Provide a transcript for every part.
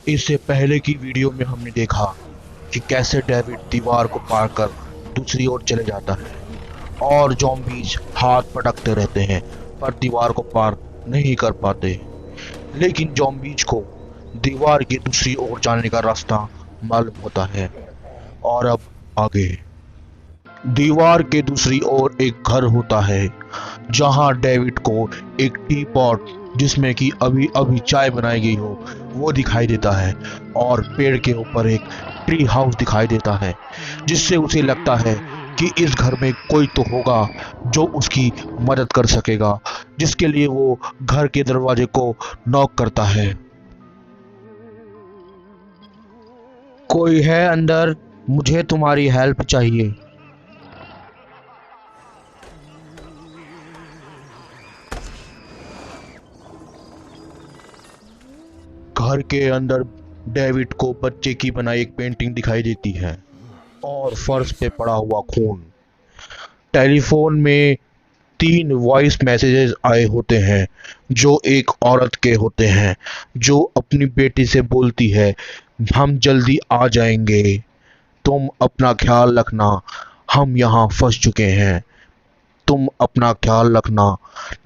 इससे पहले की वीडियो में हमने देखा कि कैसे डेविड दीवार को पार कर दूसरी ओर चले जाता है और ज़ॉम्बीज हाथ पटकते रहते हैं पर दीवार को पार नहीं कर पाते। लेकिन ज़ॉम्बीज को दीवार की दूसरी ओर जाने का रास्ता मालूम होता है। और अब आगे दीवार के दूसरी ओर एक घर होता है जहां डेविड को एक टी पॉट जिसमें कि अभी अभी चाय बनाई गई हो वो दिखाई देता है और पेड़ के ऊपर एक ट्री हाउस दिखाई देता है जिससे उसे लगता है कि इस घर में कोई तो होगा जो उसकी मदद कर सकेगा, जिसके लिए वो घर के दरवाजे को नॉक करता है। कोई है अंदर? मुझे तुम्हारी हेल्प चाहिए। घर के अंदर डेविड को बच्चे की बनाई एक पेंटिंग दिखाई देती है और फर्श पे पड़ा हुआ खून। टेलीफोन में 3 वॉइस मैसेजेस आए होते हैं जो एक औरत के होते हैं जो अपनी बेटी से बोलती है, हम जल्दी आ जाएंगे, तुम अपना ख्याल रखना, हम यहाँ फंस चुके हैं, तुम अपना ख्याल रखना,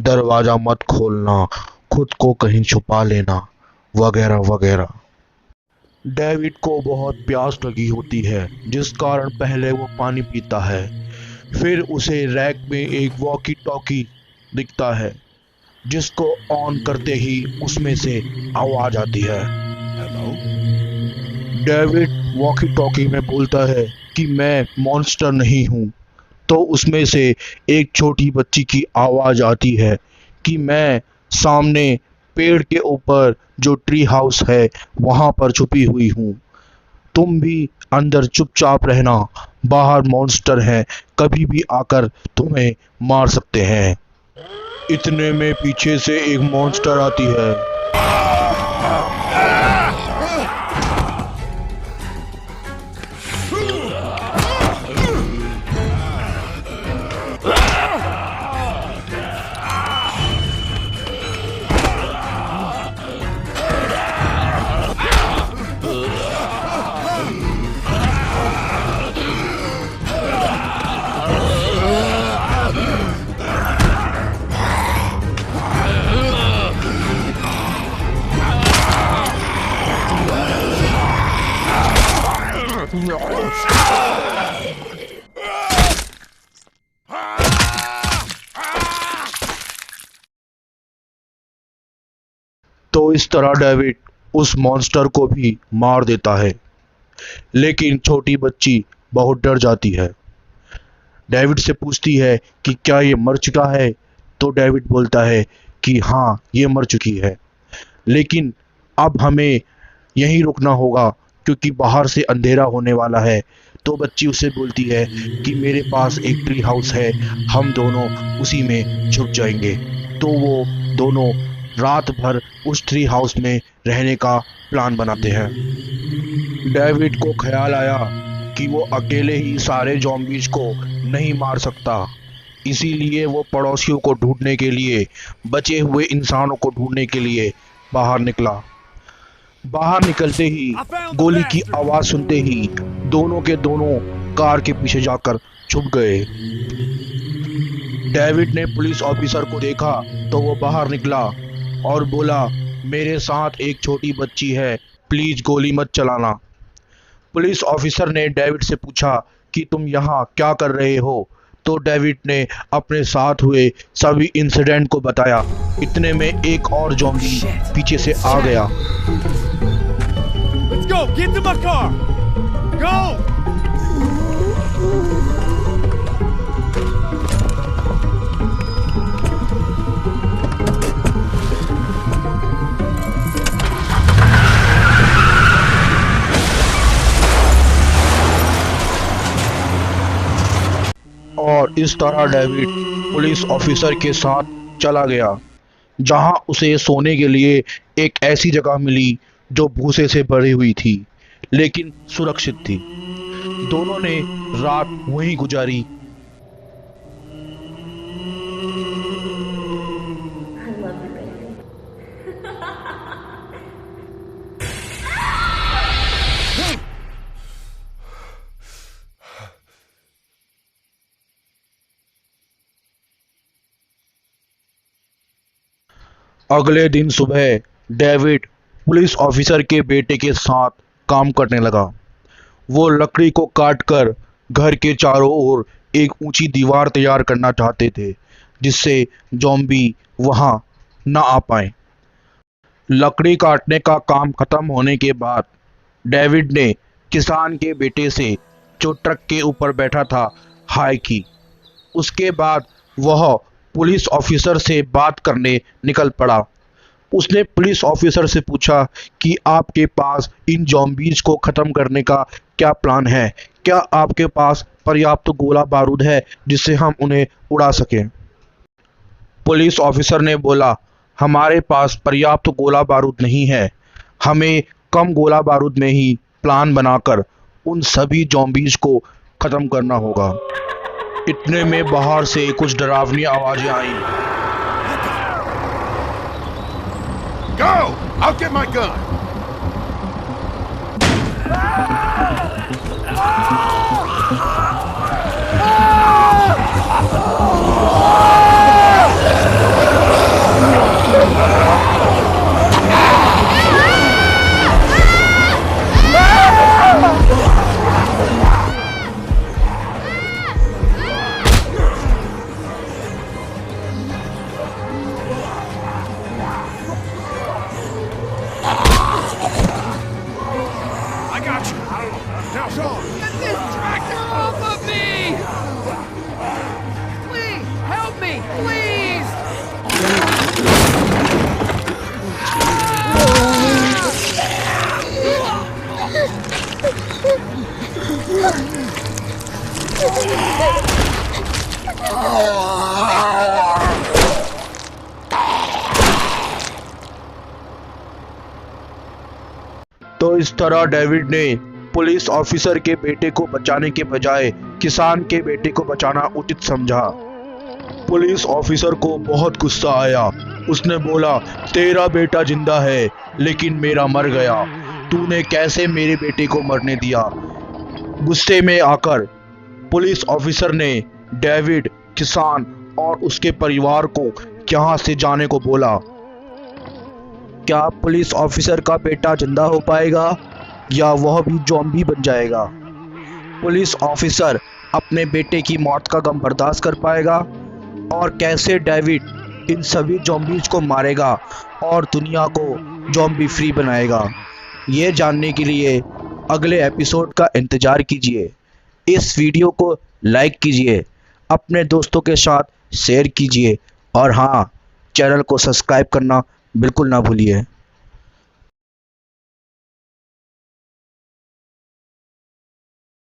दरवाज़ा मत खोलना, खुद को कहीं छुपा लेना, वगैरह वगैरह। डेविड को बहुत प्यास लगी होती है जिस कारण पहले वो पानी पीता है। फिर उसे रैक में एक वॉकी टॉकी दिखता है जिसको ऑन करते ही उसमें से आवाज आती है, हेलो। डेविड वॉकी टॉकी में बोलता है कि मैं मॉन्स्टर नहीं हूँ। तो उसमें से एक छोटी बच्ची की आवाज आती है कि मैं सामने पेड़ के ऊपर जो ट्री हाउस है वहां पर छुपी हुई हूँ, तुम भी अंदर चुपचाप रहना, बाहर मॉन्स्टर है, कभी भी आकर तुम्हें मार सकते हैं। इतने में पीछे से एक मॉन्स्टर आती है। तो इस तरह डेविड उस मॉन्स्टर को भी मार देता है, लेकिन छोटी बच्ची बहुत डर जाती है। डेविड से पूछती है कि क्या ये मर चुका है, तो डेविड बोलता है कि हाँ ये मर चुकी है, लेकिन अब हमें यहीं रुकना होगा क्योंकि बाहर से अंधेरा होने वाला है। तो बच्ची उससे बोलती है कि मेरे पास एक ट्री हाउस है, हम दोनों उसी में छुप जाएंगे। तो वो दोनों रात भर उस ट्री हाउस में रहने का प्लान बनाते हैं। डेविड को ख्याल आया कि वो अकेले ही सारे ज़ॉम्बीज़ को नहीं मार सकता, इसीलिए वो पड़ोसियों को ढूंढने के लिए, बचे हुए इंसानों को ढूंढने के लिए बाहर निकला। बाहर निकलते ही गोली की आवाज सुनते ही दोनों के दोनों कार के पीछे जाकर छुप गए। डेविड ने पुलिस ऑफिसर को देखा तो वो बाहर निकला और बोला, मेरे साथ एक छोटी बच्ची है, प्लीज गोली मत चलाना। पुलिस ऑफिसर ने डेविड से पूछा कि तुम यहाँ क्या कर रहे हो, तो डेविड ने अपने साथ हुए सभी इंसिडेंट को बताया। इतने में एक और ज़ॉम्बी पीछे से आ गया। Let's go! Get to my car! Go! और इस तरह डेविड पुलिस ऑफिसर के साथ चला गया जहां उसे सोने के लिए एक ऐसी जगह मिली जो भूसे से भरी हुई थी लेकिन सुरक्षित थी। दोनों ने रात वहीं गुजारी। I love you, baby. अगले दिन सुबह डेविड पुलिस ऑफिसर के बेटे के साथ काम करने लगा। वो लकड़ी को काटकर घर के चारों ओर एक ऊंची दीवार तैयार करना चाहते थे जिससे ज़ॉम्बी वहां न आ पाए। लकड़ी काटने का काम खत्म होने के बाद डेविड ने किसान के बेटे से, जो ट्रक के ऊपर बैठा था, हाय की। उसके बाद वह पुलिस ऑफिसर से बात करने निकल पड़ा। उसने पुलिस ऑफिसर से पूछा कि आपके पास इन ज़ॉम्बीज़ को ख़त्म करने का क्या प्लान है? क्या आपके पास पर्याप्त गोला बारूद है जिससे हम उन्हें उड़ा सकें? पुलिस ऑफिसर ने बोला, हमारे पास पर्याप्त गोला बारूद नहीं है। हमें कम गोला बारूद में ही प्लान बनाकर उन सभी ज़ॉम्बीज़ को ख़त्म करना होगा। इतने में बाहर से कुछ डरावनी आवाज़ें आईं। Go! I'll get my gun. I got you. Now, Sean. Get this tractor off of me! Please, help me, please! तो इस तरह डेविड ने पुलिस ऑफिसर के बेटे को बचाने के बजाय किसान के बेटे को बचाना उचित समझा। पुलिस ऑफिसर को बहुत गुस्सा आया। उसने बोला, तेरा बेटा जिंदा है लेकिन मेरा मर गया। तूने कैसे मेरे बेटे को मरने दिया? गुस्से में आकर पुलिस ऑफिसर ने डेविड, किसान और उसके परिवार को यहाँ से जाने को बोला। क्या पुलिस ऑफिसर का बेटा जिंदा हो पाएगा या वह भी ज़ॉम्बी बन जाएगा? पुलिस ऑफिसर अपने बेटे की मौत का गम बर्दाश्त कर पाएगा? और कैसे डेविड इन सभी ज़ॉम्बीज़ को मारेगा और दुनिया को ज़ॉम्बी फ्री बनाएगा? ये जानने के लिए अगले एपिसोड का इंतज़ार कीजिए। इस वीडियो को लाइक कीजिए, अपने दोस्तों के साथ शेयर कीजिए और हाँ, चैनल को सब्सक्राइब करना बिल्कुल ना भूलिए।